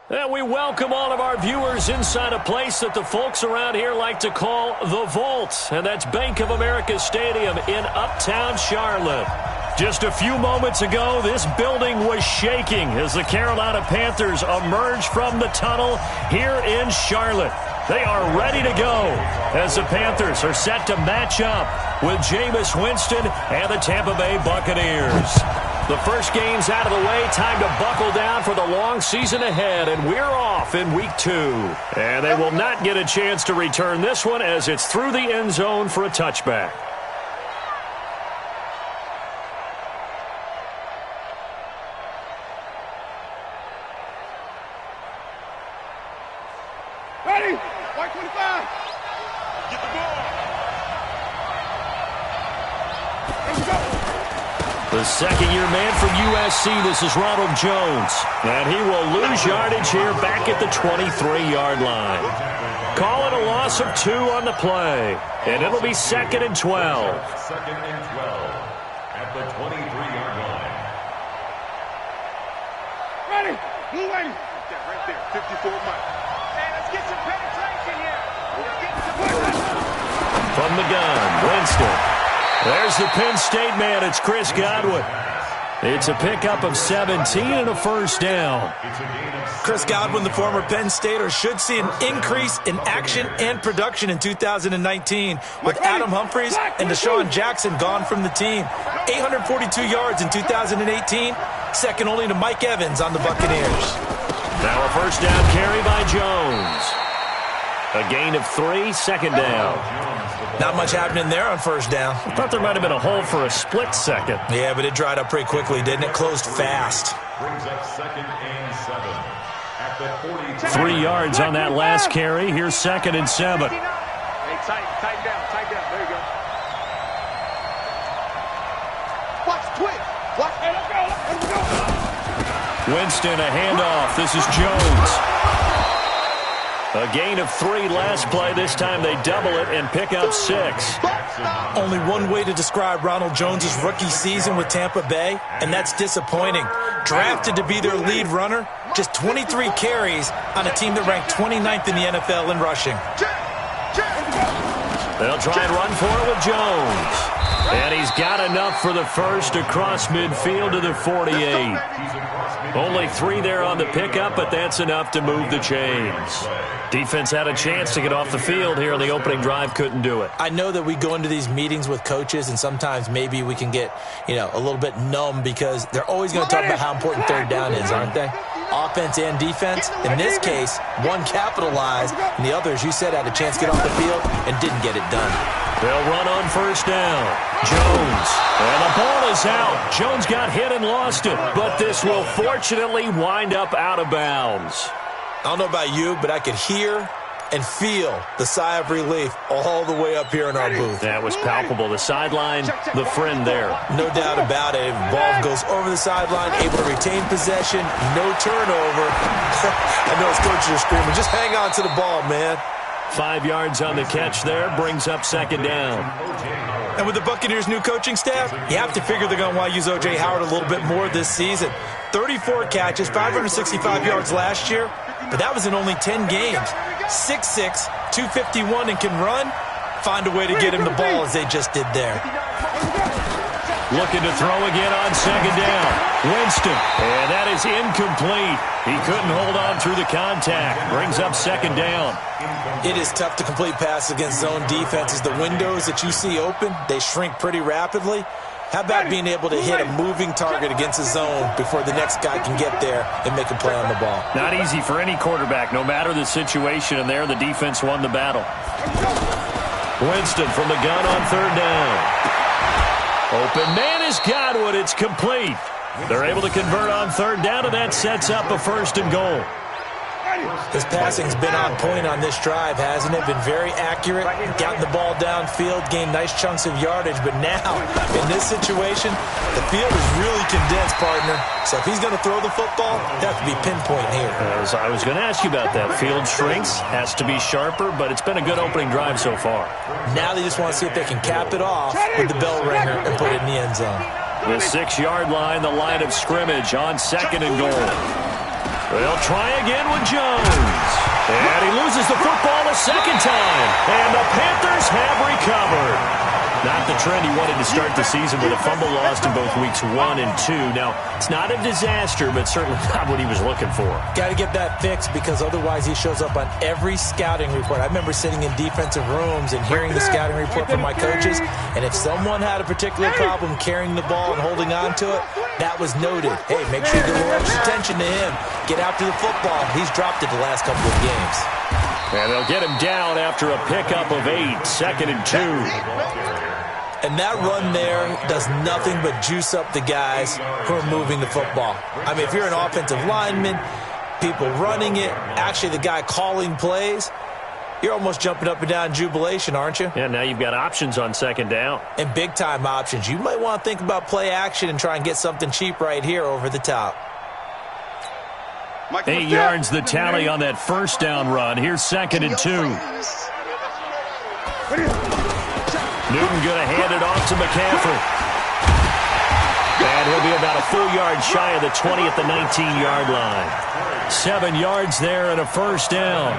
And we welcome all of our viewers inside a place that the folks around here like to call the Vault. And that's Bank of America Stadium in Uptown Charlotte. Just a few moments ago, this building was shaking as the Carolina Panthers emerged from the tunnel here in Charlotte. They are ready to go as the Panthers are set to match up with Jameis Winston and the Tampa Bay Buccaneers. The first game's out of the way. Time to buckle down for the long season ahead, and we're off in week 2. And they will not get a chance to return this one as it's through the end zone for a touchback. Ready? 125. Get the ball. Here we go. The second-year man from USC, this is Ronald Jones. And he will lose yardage here back at the 23-yard line. Call it a loss of 2 on the play. And it'll be 2nd and 12. 2nd and 12 at the 23-yard line. Ready? Blue lady. Yeah, right there. 54 miles. Hey, let's get some penetration here. Let's get some penetration. From the gun, Winston. There's the Penn State man. It's Chris Godwin. It's a pickup of 17 and a first down. Chris Godwin, the former Penn Stater, should see an increase in action and production in 2019 with Adam Humphries and Deshaun Jackson gone from the team. 842 yards in 2018, second only to Mike Evans on the Buccaneers. Now a first down carry by Jones. A gain of 3, second down. Not much happening there on first down. I thought there might have been a hole for a split second. Yeah, but it dried up pretty quickly, didn't it? Closed fast. Brings up 2nd and 7 at the 42. 3 yards on that last carry. Here's 2nd and 7. Hey, tighten down. There you go. Watch, twitch. Watch. Hey, let's go. Winston, a handoff. This is Jones. A gain of 3 last play. This time they double it and pick up 6. Only one way to describe Ronald Jones' rookie season with Tampa Bay, and that's disappointing. Drafted to be their lead runner, just 23 carries on a team that ranked 29th in the NFL in rushing. They'll try and run for it with Jones. And he's got enough for the first across midfield to the 48. Only 3 there on the pickup, but that's enough to move the chains. Defense had a chance to get off the field here on the opening drive, couldn't do it. I know that we go into these meetings with coaches, and sometimes maybe we can get, a little bit numb because they're always going to talk about how important third down is, aren't they? Offense and defense. In this case, one capitalized, and the other, as you said, had a chance to get off the field and didn't get it done. They'll run on first down. Jones. And the ball is out. Jones got hit and lost it. But this will fortunately wind up out of bounds. I don't know about you, but I could hear and feel the sigh of relief all the way up here in our booth. That was palpable. The sideline, the friend there. No doubt about it. Ball goes over the sideline, able to retain possession, no turnover. I know his coaches are screaming, just hang on to the ball, man. 5 yards on the catch there, brings up 2nd down. And with the Buccaneers' new coaching staff, you have to figure they're going to want to use O.J. Howard a little bit more this season. 34 catches, 565 yards last year, but that was in only 10 games. 6'6", 251, and can run. Find a way to get him the ball as they just did there. Looking to throw again on 2nd down. Winston, and that is incomplete. He couldn't hold on through the contact. Brings up 2nd down. It is tough to complete passes against zone defenses. The windows that you see open, they shrink pretty rapidly. How about being able to hit a moving target against a zone before the next guy can get there and make a play on the ball? Not easy for any quarterback, no matter the situation, and there the defense won the battle. Winston from the gun on 3rd down. Open man is Godwin. It's complete. They're able to convert on 3rd down, and that sets up a 1st and goal. His passing's been on point on this drive, hasn't it? Been very accurate, gotten the ball downfield, gained nice chunks of yardage. But now, in this situation, the field is really condensed, partner. So if he's going to throw the football, it has to be pinpoint here. I was going to ask you about that. Field shrinks, has to be sharper, but it's been a good opening drive so far. Now they just want to see if they can cap it off with the bell ringer and put it in the end zone. The 6-yard line, the line of scrimmage on 2nd and goal. They'll try again with Jones. And he loses the football a second time. And the Panthers have recovered. Not the trend he wanted to start the season with a fumble lost in both weeks 1 and 2. Now, it's not a disaster, but certainly not what he was looking for. Got to get that fixed because otherwise he shows up on every scouting report. I remember sitting in defensive rooms and hearing the scouting report from my coaches, and if someone had a particular problem carrying the ball and holding on to it, that was noted. Hey, make sure you give a little extra attention to him. Get after the football. He's dropped it the last couple of games. And they'll get him down after a pickup of 8, 2nd and 2. And that run there does nothing but juice up the guys who are moving the football. I mean, if you're an offensive lineman, people running it, actually the guy calling plays, you're almost jumping up and down in jubilation, aren't you? Yeah, now you've got options on 2nd down. And big-time options. You might want to think about play action and try and get something cheap right here over the top. 8 yards the tally on that 1st down run. Here's 2nd and 2. Newton going to hand it off to McCaffrey. And he'll be about a full yard shy of the 20 at the 19-yard line. 7 yards there and a 1st down.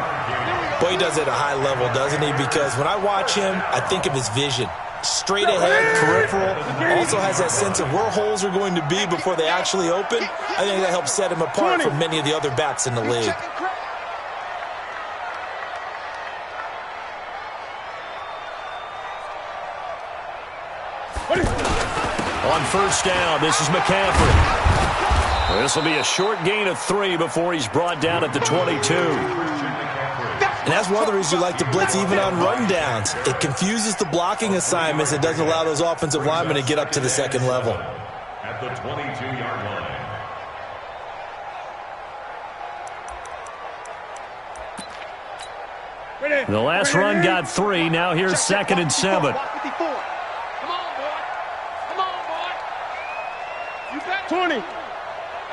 Boy, he does it at a high level, doesn't he? Because when I watch him, I think of his vision. Straight ahead, peripheral. Also has that sense of where holes are going to be before they actually open. I think that helps set him apart from many of the other backs in the league. On 1st down, this is McCaffrey. This will be a short gain of 3 before he's brought down at the 22. And that's one of the reasons you like to blitz even on rundowns. It confuses the blocking assignments. It doesn't allow those offensive linemen to get up to the 2nd level. At the 22-yard line. The last run got 3. Now here's 2nd and 7. 20. Don't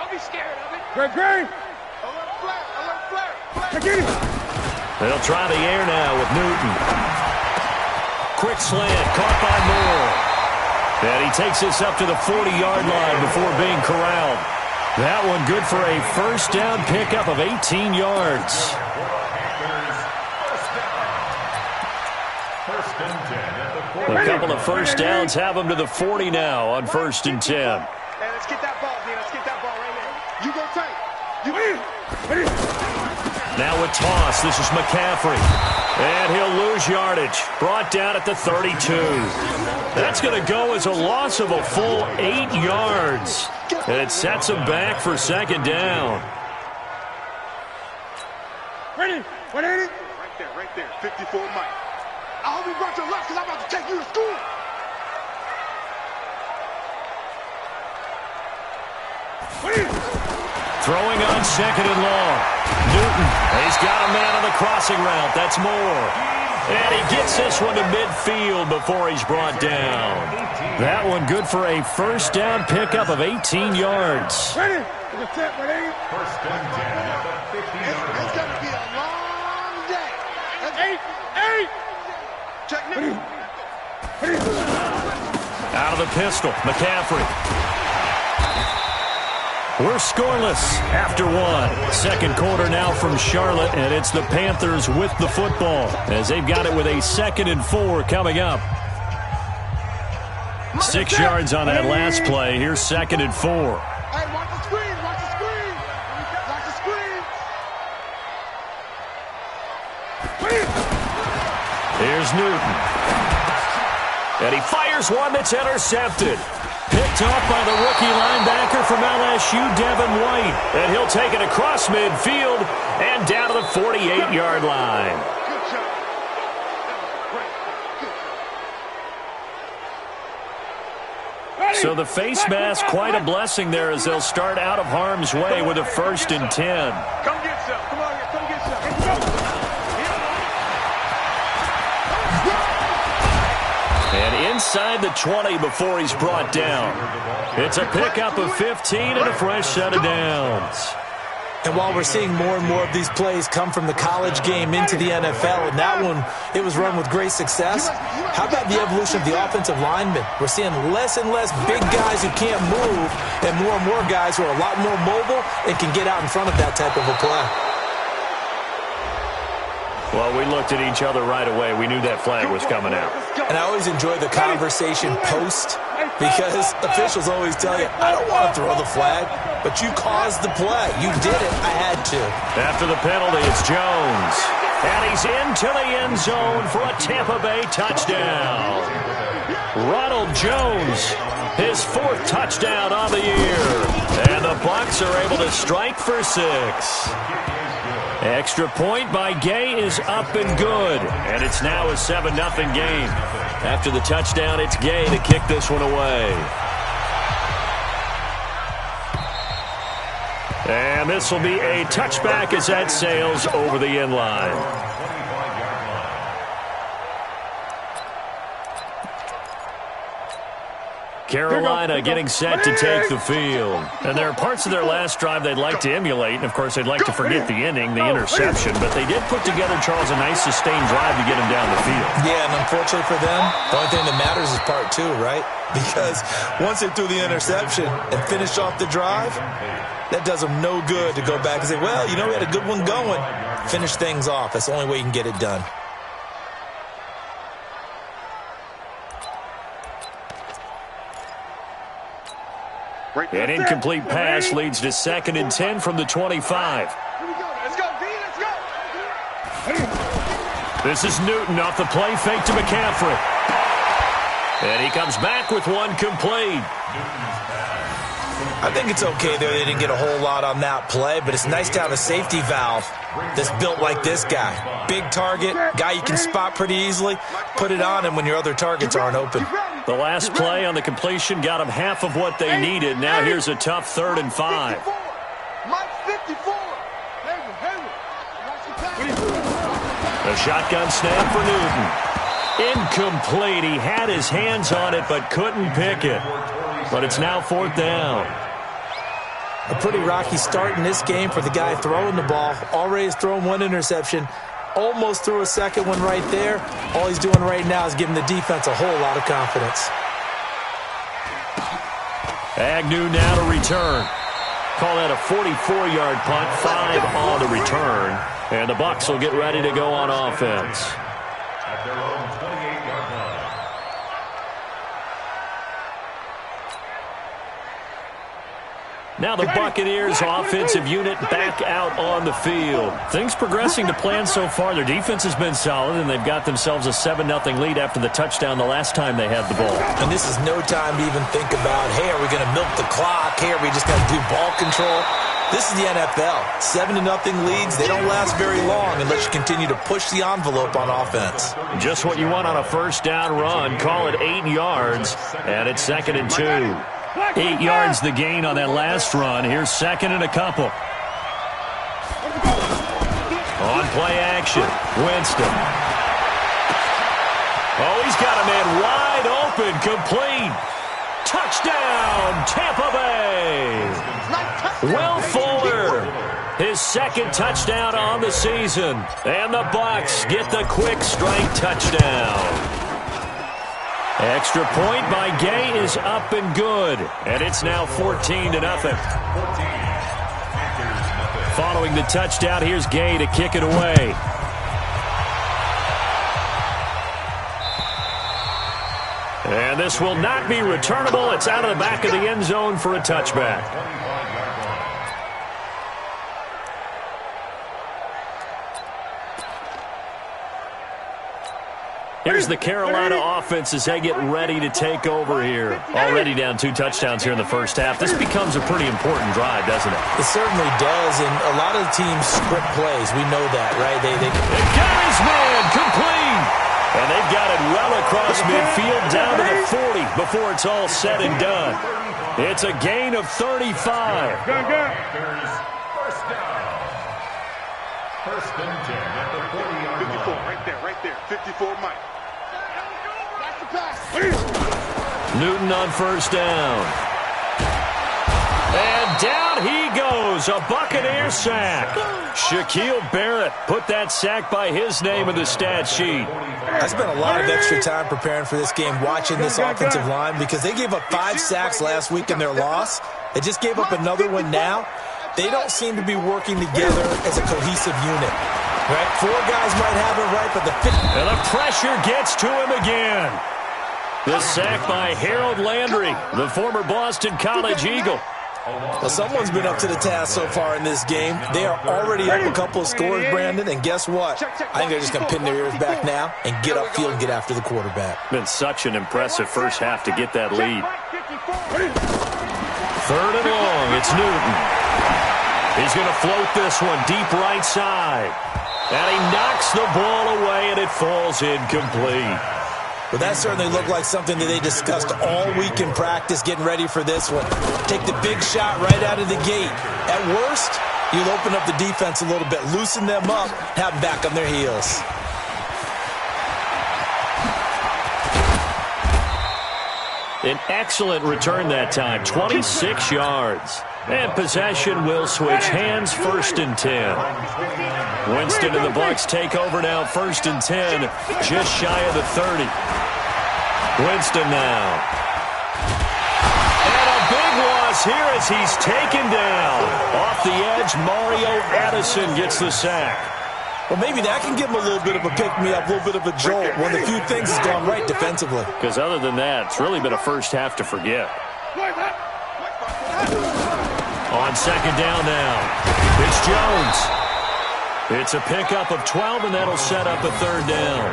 be scared of it. Great. Alert flare. Get it. They'll try the air now with Newton. Quick slant, caught by Moore. And he takes this up to the 40-yard line before being corralled. That one good for a 1st down pickup of 18 yards. A couple of 1st downs have him to the 40 now on 1st and 10. Let's get that ball, man. Let's get that ball right there. You go tight. You in. Now with toss, this is McCaffrey. And he'll lose yardage. Brought down at the 32. That's going to go as a loss of a full 8 yards. And it sets him back for 2nd down. Ready? 180? Right there. 54 Mike. I hope you brought your left because I'm about to take you to school. Throwing on 2nd and long. Newton, he's got a man on the crossing route. That's Moore. And he gets this one to midfield before he's brought down. That one good for a 1st down pickup of 18 yards. Ready? 1st and 10 at the 50-yard line. It's going to be a long day. That's 8. Check me. Out of the pistol, McCaffrey. We're scoreless after 1. 2nd quarter now from Charlotte, and it's the Panthers with the football as they've got it with a 2nd and 4 coming up. 6 yards on that last play. Here's 2nd and 4. Hey, watch the screen. Watch the screen. Watch the screen. Here's Newton. And he fires one that's intercepted. Picked off by the rookie linebacker from LSU, Devin White. And he'll take it across midfield and down to the 48-yard line. Good job. Great. So the face mask, quite a blessing there as they'll start out of harm's way with a 1st and 10. Come get some. Come on here. Come get some. Let's go. And inside the 20 before he's brought down. It's a pickup of 15 and a fresh set of downs. And while we're seeing more and more of these plays come from the college game into the NFL, and that one, it was run with great success, how about the evolution of the offensive linemen? We're seeing less and less big guys who can't move and more guys who are a lot more mobile and can get out in front of that type of a play. Well, we looked at each other right away. We knew that flag was coming out. And I always enjoy the conversation post, because officials always tell you, I don't want to throw the flag, but you caused the play. You did it. I had to. After the penalty, it's Jones. And he's into the end zone for a Tampa Bay touchdown. Ronald Jones, his 4th touchdown of the year. And the Bucs are able to strike for 6. Extra point by Gay is up and good. And it's now a 7-0 game. After the touchdown, it's Gay to kick this one away. And this will be a touchback as that sails over the end line. Carolina getting set to take the field. And there are parts of their last drive they'd like to emulate. And, of course, they'd like to forget the inning, the interception. But they did put together, Charles, a nice sustained drive to get them down the field. Yeah, and unfortunately for them, the only thing that matters is part 2, right? Because once they threw the interception and finished off the drive, that does them no good to go back and say, well, you know, we had a good one going. Finish things off. That's the only way you can get it done. An incomplete pass leads to 2nd and 10 from the 25. Let's go, D, let's go. This is Newton off the play fake to McCaffrey. And he comes back with one complete. I think it's okay there. They didn't get a whole lot on that play, but it's nice to have a safety valve that's built like this guy. Big target, guy you can spot pretty easily. Put it on him when your other targets aren't open. The last play on the completion got them half of what they needed. Now here's a tough 3rd and 5. A shotgun snap for Newton. Incomplete. He had his hands on it but couldn't pick it. But it's now 4th down. A pretty rocky start in this game for the guy throwing the ball. Already has thrown 1 interception. Almost threw a 2nd one right there. All he's doing right now is giving the defense a whole lot of confidence. Agnew now to return. Call that a 44-yard punt, 5 on the return. And the Bucs will get ready to go on offense. At their own 28-yard line. Now the Buccaneers offensive unit back out on the field. Things progressing to plan so far. Their defense has been solid, and they've got themselves a 7-0 lead after the touchdown the last time they had the ball. And this is no time to even think about, hey, are we going to milk the clock? Hey, are we just going to do ball control? This is the NFL. 7-0 leads. They don't last very long unless you continue to push the envelope on offense. Just what you want on a 1st down run. Call it 8 yards, and it's 2nd and 2. 8 yards the gain on that last run. Here's 2nd and a couple. On play action, Winston. Oh, he's got a man wide open, complete. Touchdown, Tampa Bay. Will Fuller, his 2nd touchdown on the season. And the Bucs get the quick strike touchdown. Extra point by Gay is up and good. And it's now 14-0. Following the touchdown, here's Gay to kick it away. And this will not be returnable. It's out of the back of the end zone for a touchback. Here's the Carolina offense as they get ready to take over here. Already down 2 touchdowns here in the first half. This becomes a pretty important drive, doesn't it? It certainly does, and a lot of the teams script plays. We know that, right? They got his man complete. And they've got it well across midfield down to the 40 before it's all said and done. It's a gain of 35. First down. 1st and 10 at the 40-yard line. 54, right there. 54, Mike. Newton on 1st down. And down he goes, a Buccaneer sack. Shaquille Barrett put that sack by his name in the stat sheet. I spent a lot of extra time preparing for this game, watching this offensive line, because they gave up 5 sacks last week in their loss. They just gave up another one now. They don't seem to be working together as a cohesive unit. Right? 4 guys might have it right, but the fifth... And the pressure gets to him again. The sack by Harold Landry, the former Boston College Eagle. Well, someone's been up to the task so far in this game. They are already up a couple of scores, Brandon, and guess what? I think they're just going to pin their ears back now and get upfield and get after the quarterback. Been such an impressive first half to get that lead. 3rd and long, it's Newton. He's going to float this one deep right side. And he knocks the ball away, and it falls incomplete. But that certainly looked like something that they discussed all week in practice, getting ready for this one. Take the big shot right out of the gate. At worst, you'll open up the defense a little bit, loosen them up, have them back on their heels. An excellent return that time, 26 yards. And possession will switch hands, 1st and 10. Winston and the Bucs take over now, 1st and 10, just shy of the 30. Winston now. And a big loss here as he's taken down. Off the edge, Mario Addison gets the sack. Well, maybe that can give him a little bit of a pick-me-up, a little bit of a jolt. One of the few things has gone right defensively. Because other than that, it's really been a first half to forget. On 2nd down now, it's Jones. It's a pickup of 12, and that'll set up a 3rd down.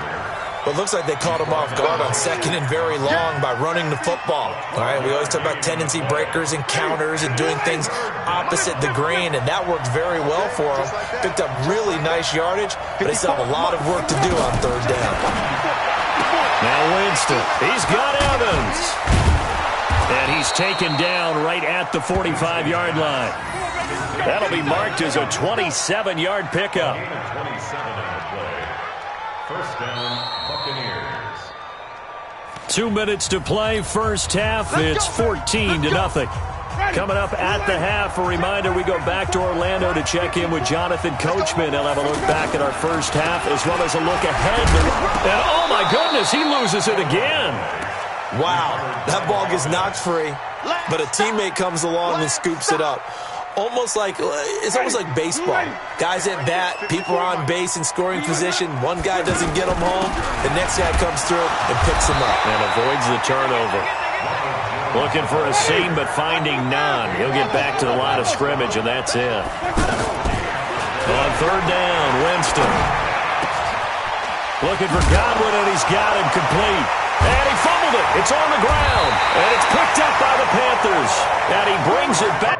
Well, it looks like they caught him off guard on 2nd and very long by running the football. All right, we always talk about tendency breakers and counters and doing things opposite the grain, and that worked very well for him. Picked up really nice yardage, but they still have a lot of work to do on 3rd down. Now Winston, he's got Evans. And he's taken down right at the 45-yard line. That'll be marked as a 27-yard pickup. 27 on the play. 1st down, Buccaneers. 2 minutes to play, first half. It's 14-0. Coming up at the half, a reminder, we go back to Orlando to check in with Jonathan Coachman. He'll have a look back at our first half as well as a look ahead. And oh my goodness, he loses it again. Wow, that ball gets knocked free, but a teammate comes along and scoops it up. It's almost like baseball. Guys at bat, people are on base in scoring position. One guy doesn't get them home. The next guy comes through and picks them up. And avoids the turnover. Looking for a seam, but finding none. He'll get back to the line of scrimmage, and that's it. On 3rd down, Winston. Looking for Godwin, and he's got him complete. And he fumbled it. It's on the ground. And it's picked up by the Panthers. And he brings it back.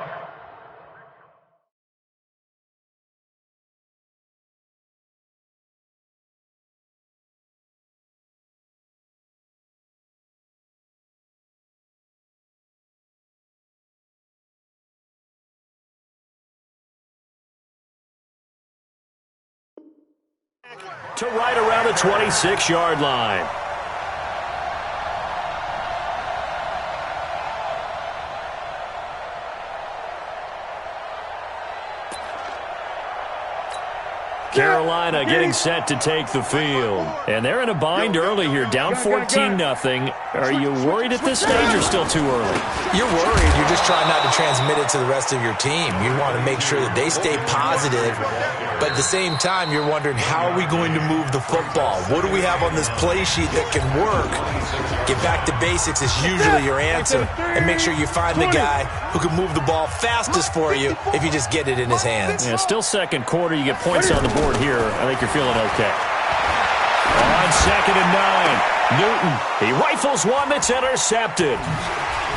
To right around the 26-yard line. Carolina getting set to take the field. And they're in a bind early here, down 14-0. Are you worried at this stage or still too early? You're worried. You're just trying not to transmit it to the rest of your team. You want to make sure that they stay positive. But at the same time, you're wondering, how are we going to move the football? What do we have on this play sheet that can work? Get back to basics is usually your answer. And make sure you find the guy who can move the ball fastest for you if you just get it in his hands. Yeah, still 2nd quarter. You get points on the board here. I think you're feeling okay. On 2nd and 9, Newton. He rifles one that's intercepted.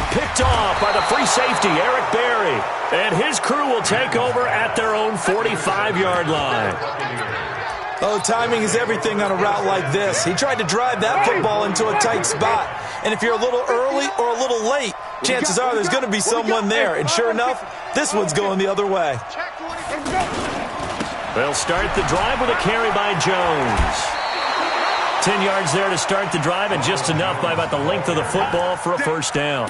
Picked off by the free safety, Eric Berry. And his crew will take over at their own 45-yard line. Oh, timing is everything on a route like this. He tried to drive that football into a tight spot. And if you're a little early or a little late, chances are there's going to be someone there. And sure enough, this one's going the other way. They'll start the drive with a carry by Jones. 10 yards there to start the drive, and just enough by about the length of the football for a first down.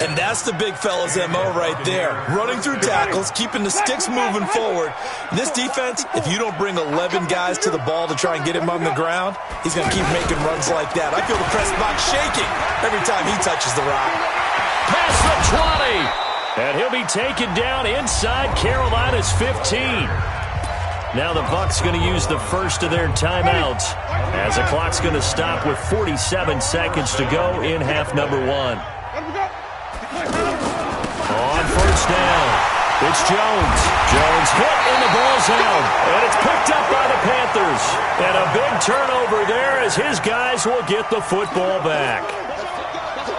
And that's the big fella's MO right there. Running through tackles, keeping the sticks moving forward. In this defense, if you don't bring 11 guys to the ball to try and get him on the ground, he's going to keep making runs like that. I feel the press box shaking every time he touches the rock. Past the 20. And he'll be taken down inside Carolina's 15. Now the Bucs going to use the first of their timeouts as the clock's going to stop with 47 seconds to go in half number 1. On first down, it's Jones. Jones hit and the ball's out. And it's picked up by the Panthers. And a big turnover there as his guys will get the football back.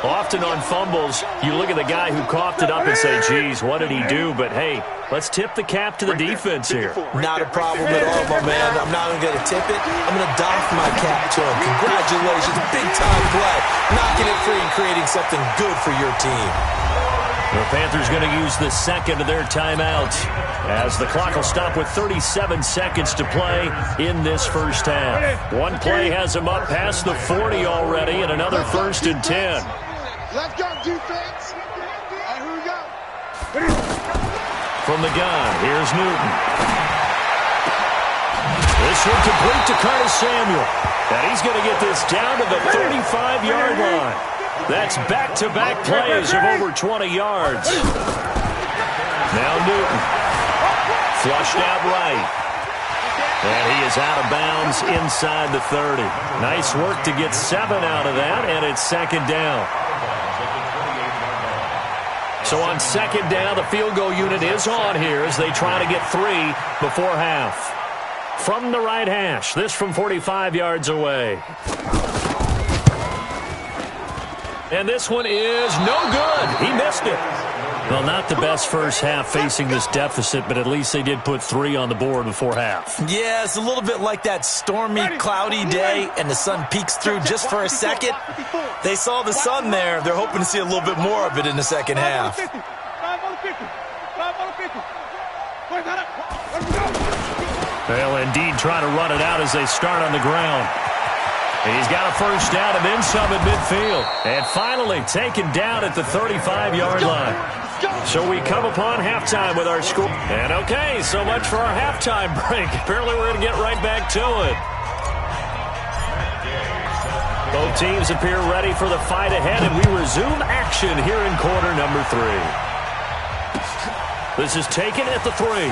Often on fumbles, you look at the guy who coughed it up and say, geez, what did he do? But, hey, let's tip the cap to the defense here. Not a problem at all, my man. I'm not even going to tip it. I'm going to doff my cap to him. Congratulations. Big-time play. Knocking it free and creating something good for your team. The Panthers going to use the second of their timeouts as the clock will stop with 37 seconds to play in this first half. One play has them up past the 40 already and another first and 10. Let's go, defense. Here we go. From the gun, here's Newton. This one complete to Curtis Samuel. And he's going to get this down to the 35-yard line. That's back-to-back plays of over 20 yards. Now Newton. Flushed out right. And he is out of bounds inside the 30. Nice work to get 7 out of that, and it's second down. So on second down, the field goal unit is on here as they try to get 3 before half. From the right hash, this from 45 yards away. And this one is no good. He missed it. Well, not the best first half facing this deficit, but at least they did put 3 on the board before half. Yeah, it's a little bit like that stormy, cloudy day, and the sun peeks through just for a second. They saw the sun there. They're hoping to see a little bit more of it in the second half. They'll indeed try to run it out as they start on the ground. He's got a first down and then some at midfield. And finally taken down at the 35-yard line. So we come upon halftime with our score. And okay, so much for our halftime break. Apparently we're going to get right back to it. Both teams appear ready for the fight ahead, and we resume action here in quarter number 3. This is taken at the 3.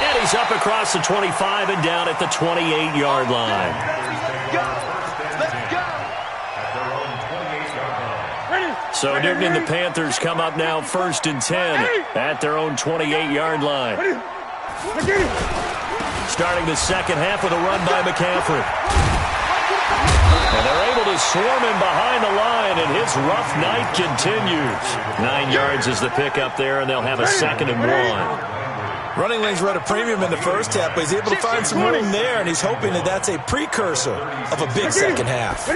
And he's up across the 25 and down at the 28-yard line. So Newton and the Panthers come up now first and 10 at their own 28-yard line. Starting the second half with a run by McCaffrey. And they're able to swarm him behind the line, and his rough night continues. 9 yards is the pickup there, and they'll have a second and 1. Running lanes were at a premium in the first half, but he's able to find some room there, and he's hoping that that's a precursor of a big second half.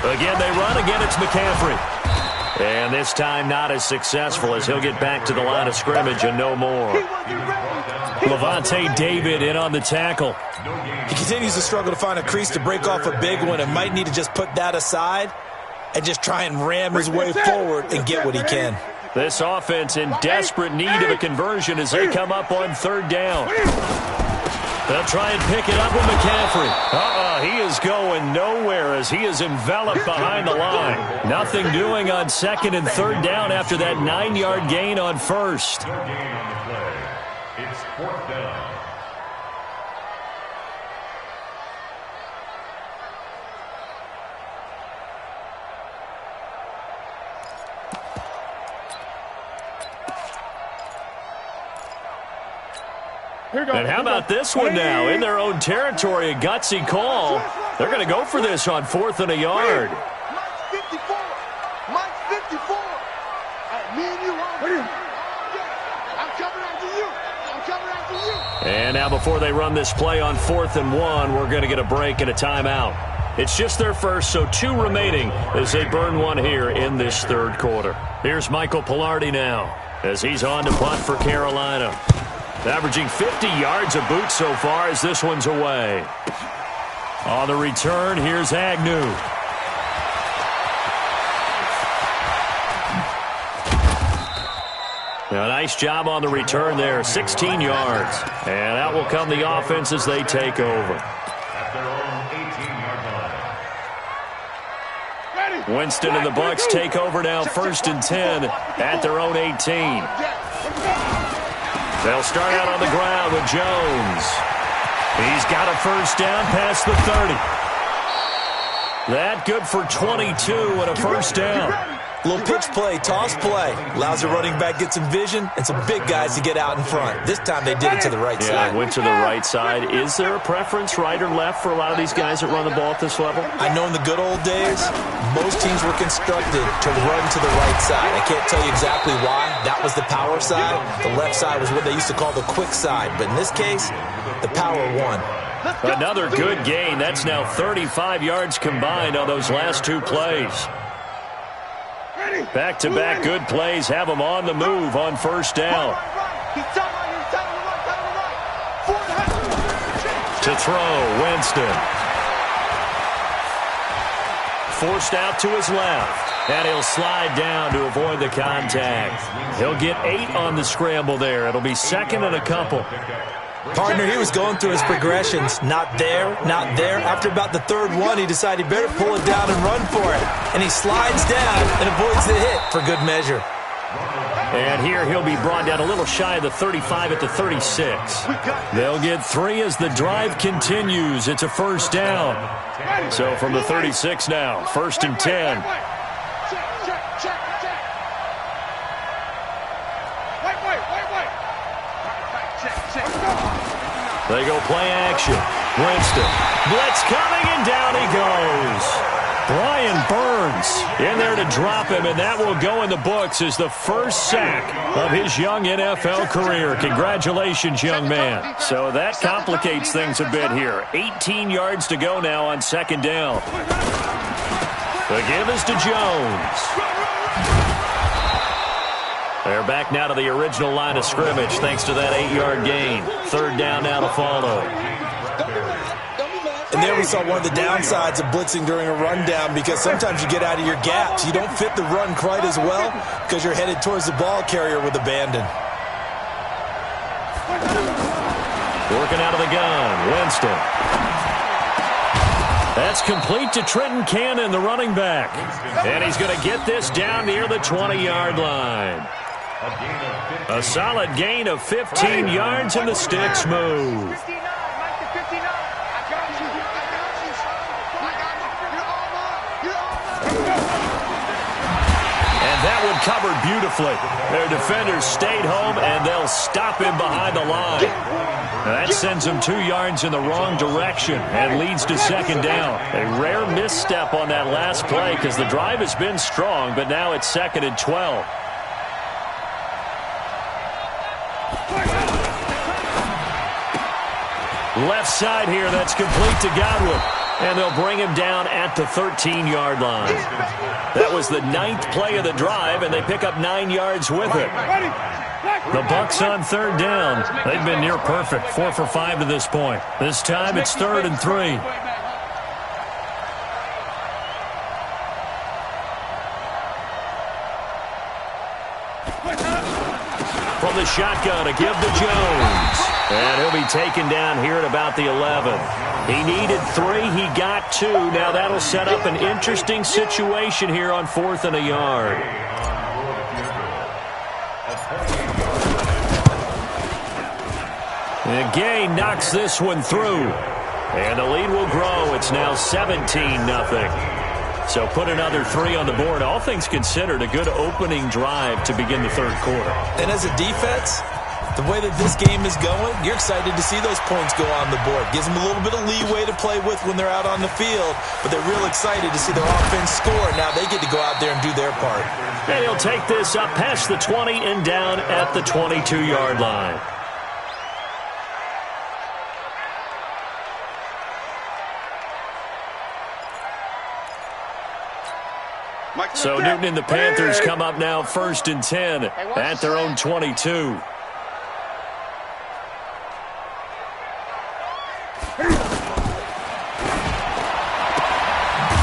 Again, they run. Again, it's McCaffrey. And this time not as successful as he'll get back to the line of scrimmage and no more. Levante David in on the tackle. He continues to struggle to find a crease to break off a big one and might need to just put that aside and just try and ram his way forward and get what he can. This offense in desperate need of a conversion as they come up on third down. They'll try and pick it up with McCaffrey. He is going nowhere as he is enveloped behind the line. Nothing doing on second and third down after that 9-yard gain on first. No gain on the play. It's fourth down. And how about this one now? In their own territory, a gutsy call. They're going to go for this on 4th and a yard. Mike's 54. Mike's 54. Me and you, I'm coming after you. I'm coming after you. And now before they run this play on 4th and 1, we're going to get a break and a timeout. It's just their first, so 2 remaining as they burn one here in this third quarter. Here's Michael Pilardi now as he's on to punt for Carolina. Averaging 50 yards a boot so far as this one's away. On the return, here's Agnew. Now, nice job on the return there, 16 yards. And out will come the offense as they take over. At their own 18-yard line. Winston and the Bucs take over now, 1st and 10 at their own 18. They'll start out on the ground with Jones. He's got a first down past the 30. That good for 22 and a first down. Little pitch play, toss play. Allows the running back get some vision and some big guys to get out in front. This time they did it to the right side. Yeah, went to the right side. Is there a preference, right or left, for a lot of these guys that run the ball at this level? I know in the good old days, most teams were constructed to run to the right side. I can't tell you exactly why. That was the power side. The left side was what they used to call the quick side. But in this case, the power won. Another good gain. That's now 35 yards combined on those last two plays. Back-to-back good plays have them on the move on first down. To throw, Winston. Forced out to his left. And he'll slide down to avoid the contact. He'll get 8 on the scramble there. It'll be second and a couple. Partner, he was going through his progressions. Not there, not there. After about the third one, he decided he better pull it down and run for it. And he slides down and avoids the hit for good measure. And here he'll be brought down a little shy of the 35 at the 36. They'll get 3 as the drive continues. It's a first down. So from the 36 now, 1st and 10. They go play action. Winston. Blitz coming, and down he goes. Brian Burns in there to drop him, and that will go in the books as the first sack of his young NFL career. Congratulations, young man. So that complicates things a bit here. 18 yards to go now on second down. The give is to Jones. They're back now to the original line of scrimmage thanks to that 8-yard gain. Third down now to follow. And there we saw one of the downsides of blitzing during a rundown, because sometimes you get out of your gaps. You don't fit the run quite as well because you're headed towards the ball carrier with abandon. Working out of the gun, Winston. That's complete to Trenton Cannon, the running back. And he's going to get this down near the 20-yard line. A solid gain of 15 yards, and the sticks move. And that one covered beautifully. Their defenders stayed home, and they'll stop him behind the line. That sends him 2 yards in the wrong direction and leads to second down. A rare misstep on that last play because the drive has been strong, but now it's 2nd and 12. Left side here, that's complete to Godwin. And they'll bring him down at the 13-yard line. That was the 9th play of the drive, and they pick up 9 yards with it. The Bucs on third down. They've been near perfect, 4 for 5 to this point. This time it's 3rd and 3. From the shotgun, a give to Jones. And he'll be taken down here at about the 11. He needed 3. He got 2. Now that'll set up an interesting situation here on 4th and a yard. And Gay knocks this one through. And the lead will grow. It's now 17-0. So put another 3 on the board. All things considered, a good opening drive to begin the third quarter. And as a defense, the way that this game is going, you're excited to see those points go on the board. Gives them a little bit of leeway to play with when they're out on the field, but they're real excited to see their offense score. Now they get to go out there and do their part. And he'll take this up past the 20 and down at the 22-yard line. So Newton and the Panthers come up now 1st and 10 at their own 22.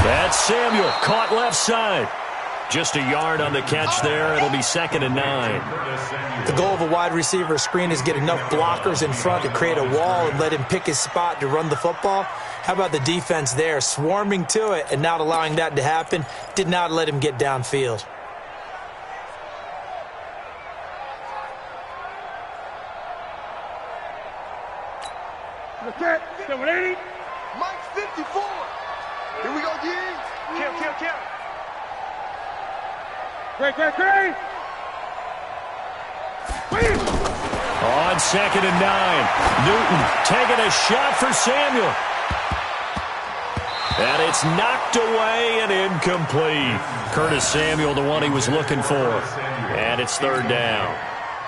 That's Samuel, caught left side. Just a yard on the catch there. It'll be 2nd and 9. The goal of a wide receiver screen is get enough blockers in front to create a wall and let him pick his spot to run the football. How about the defense there, swarming to it and not allowing that to happen? Did not let him get downfield. Okay, 780. Mike's 54. Here we go, G. Kill. Great. On 2nd and 9. Newton taking a shot for Samuel. And it's knocked away and incomplete. Curtis Samuel, the one he was looking for. And it's 3rd down.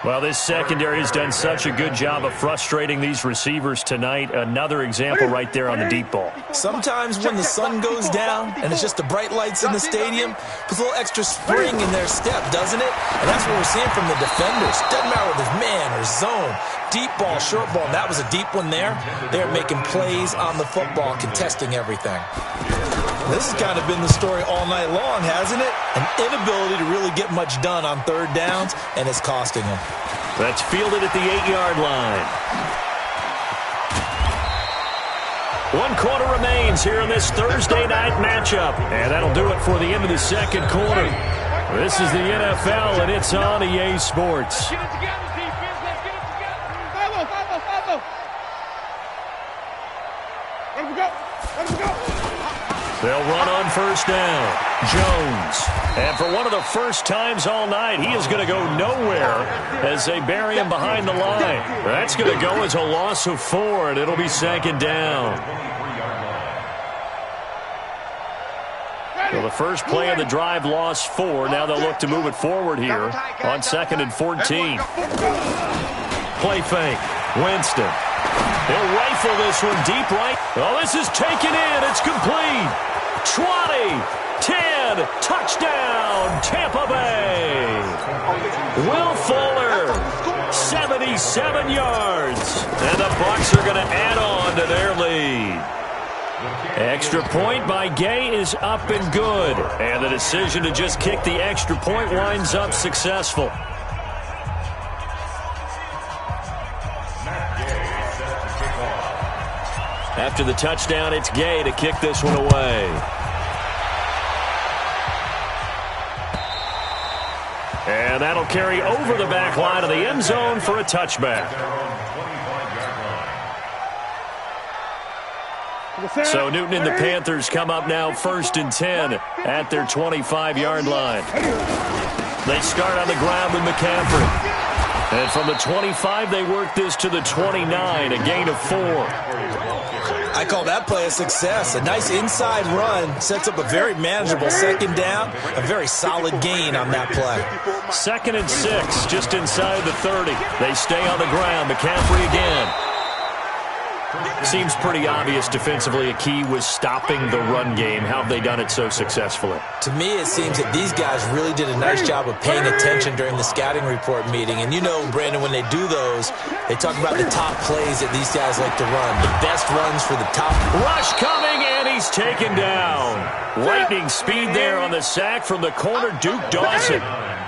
Well, this secondary has done such a good job of frustrating these receivers tonight. Another example right there on the deep ball. Sometimes when the sun goes down and it's just the bright lights in the stadium, puts a little extra spring in their step, doesn't it? And that's what we're seeing from the defenders. Doesn't matter whether it's man or zone, deep ball, short ball. And that was a deep one there. They're making plays on the football, contesting everything. This has kind of been the story all night long, hasn't it? An inability to really get much done on 3rd downs, and it's costing them. That's fielded at the 8-yard line. 1 quarter remains here in this Thursday night matchup. And that'll do it for the end of the 2nd quarter. This is the NFL, and it's on EA Sports. Get it together, defense. Let's get it together. Follow. Let him go. They'll run on 1st down. Jones. And for one of the first times all night, he is going to go nowhere as they bury him behind the line. That's going to go as a loss of 4, and it'll be 2nd down. So the first play of the drive lost 4. Now they'll look to move it forward here on 2nd and 14. Play fake. Winston. He'll rifle this one deep right. Oh, this is taken in. It's complete. 20, 10, touchdown, Tampa Bay. Will Fuller, 77 yards. And the Bucs are going to add on to their lead. Extra point by Gay is up and good. And the decision to just kick the extra point winds up successful. After the touchdown, it's Gay to kick this one away. And that'll carry over the back line of the end zone for a touchback. So Newton and the Panthers come up now 1st and 10 at their 25-yard line. They start on the ground with McCaffrey. And from the 25, they work this to the 29, a gain of 4. I call that play a success. A nice inside run sets up a very manageable 2nd down, a very solid gain on that play. 2nd and 6, just inside the 30. They stay on the ground. McCaffrey again. Seems pretty obvious defensively a key was stopping the run game. How have they done it so successfully? To me, it seems that these guys really did a nice job of paying attention during the scouting report meeting. And you know, Brandon, when they do those, they talk about the top plays that these guys like to run. The best runs for the top. Rush coming, and he's taken down. Lightning speed there on the sack from the corner, Duke Dawson.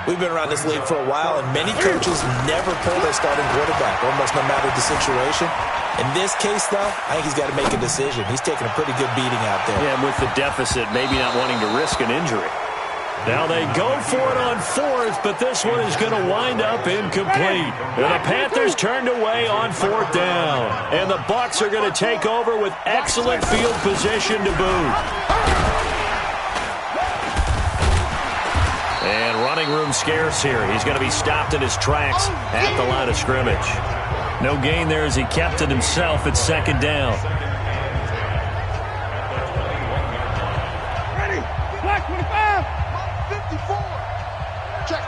We've been around this league for a while, and many coaches never pull their starting quarterback, almost no matter the situation. In this case, though, I think he's got to make a decision. He's taking a pretty good beating out there. Yeah, and with the deficit, maybe not wanting to risk an injury. Now they go for it on 4th, but this one is going to wind up incomplete. And the Panthers turned away on 4th down. And the Bucs are going to take over with excellent field position to boot. And running room scarce here. He's going to be stopped in his tracks at the line of scrimmage. No gain there as he kept it himself at 2nd down. Ready. Black 25. 54. Check.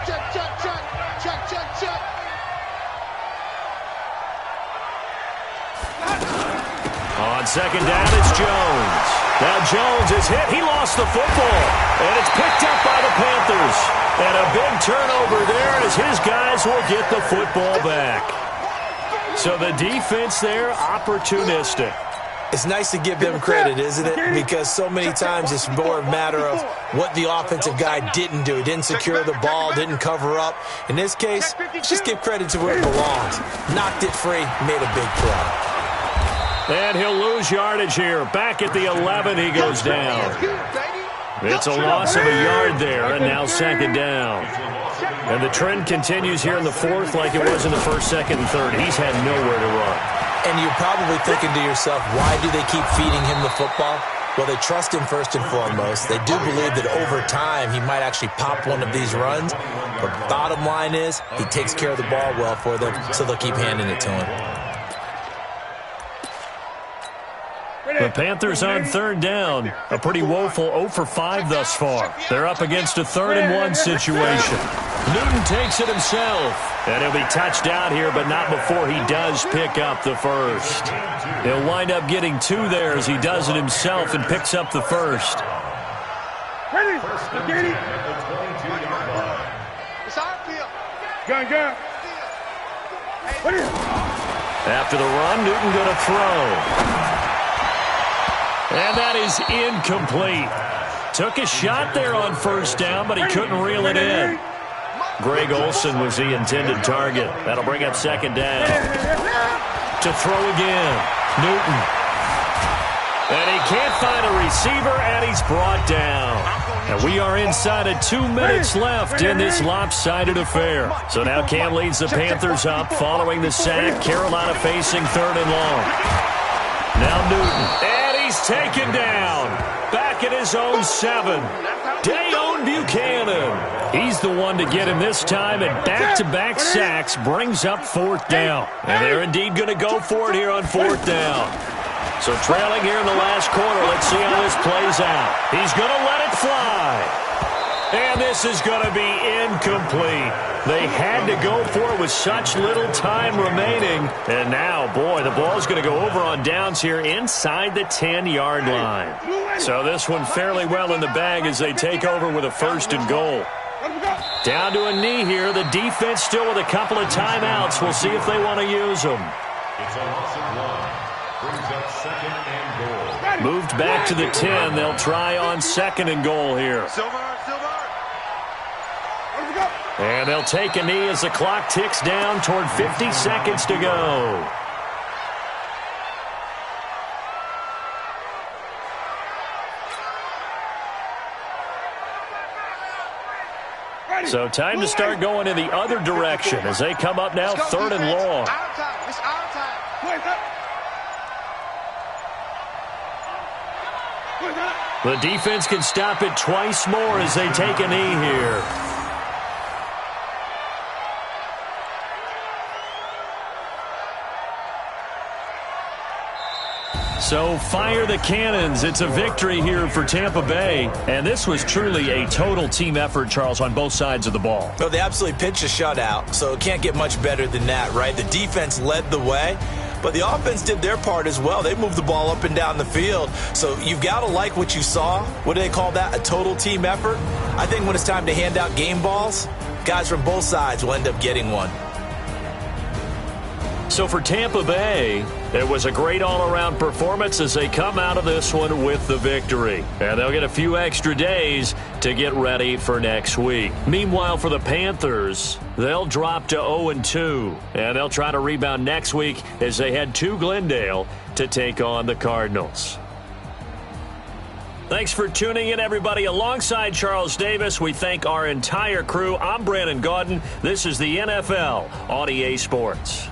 On 2nd down, it's Jones. Now Jones is hit. He lost the football. And it's picked up by the Panthers. And a big turnover there as his guys will get the football back. So the defense there, opportunistic. It's nice to give them credit, isn't it? Because so many times it's more a matter of what the offensive guy didn't do. He didn't secure the ball, didn't cover up. In this case, just give credit to where it belongs. Knocked it free, made a big play. And he'll lose yardage here. Back at the 11, he goes down. It's a loss of a yard there, and now second down. And the trend continues here in the fourth like it was in the first, second, and third. He's had nowhere to run. And you're probably thinking to yourself, why do they keep feeding him the football? Well, they trust him first and foremost. They do believe that over time he might actually pop one of these runs. But the bottom line is he takes care of the ball well for them, so they'll keep handing it to him. The Panthers on third down. A pretty woeful 0 for 5 thus far. They're up against a 3rd and 1 situation. Newton takes it himself. And he'll be touched out here, but not before he does pick up the first. He'll wind up getting 2 there as he does it himself and picks up the first. Ready? Get it. It's our field. Gun. After the run, Newton going to throw. And that is incomplete. Took a shot there on first down, but he couldn't reel it in. Greg Olsen was the intended target. That'll bring up second down. To throw again. Newton. And he can't find a receiver, and he's brought down. And we are inside of 2 minutes left in this lopsided affair. So now Cam leads the Panthers up following the sack. Carolina facing 3rd and long. Now Newton. And he's taken down. Back at his own 7. Dayon Buchanan. He's the one to get him this time, and back-to-back sacks brings up 4th down. And they're indeed going to go for it here on 4th down. So trailing here in the last quarter, let's see how this plays out. He's going to let it fly. And this is going to be incomplete. They had to go for it with such little time remaining. And now, boy, the ball's going to go over on downs here inside the 10-yard line. So this one fairly well in the bag as they take over with a 1st and goal. Down to a knee here. The defense still with a couple of timeouts. We'll see if they want to use them. It's a loss of 1. Brings up 2nd and goal. Moved back to the 10. They'll try on 2nd and goal here. And they'll take a knee as the clock ticks down toward 50 seconds to go. So time to start going in the other direction as they come up now 3rd and long. The defense can stop it twice more as they take a knee here. So fire the cannons. It's a victory here for Tampa Bay. And this was truly a total team effort, Charles, on both sides of the ball. Well, they absolutely pitched a shutout, so it can't get much better than that, right? The defense led the way, but the offense did their part as well. They moved the ball up and down the field. So you've got to like what you saw. What do they call that? A total team effort? I think when it's time to hand out game balls, guys from both sides will end up getting one. So for Tampa Bay, it was a great all-around performance as they come out of this one with the victory. And they'll get a few extra days to get ready for next week. Meanwhile, for the Panthers, they'll drop to 0-2. And they'll try to rebound next week as they head to Glendale to take on the Cardinals. Thanks for tuning in, everybody. Alongside Charles Davis, we thank our entire crew. I'm Brandon Gaudin. This is the NFL on EA Sports.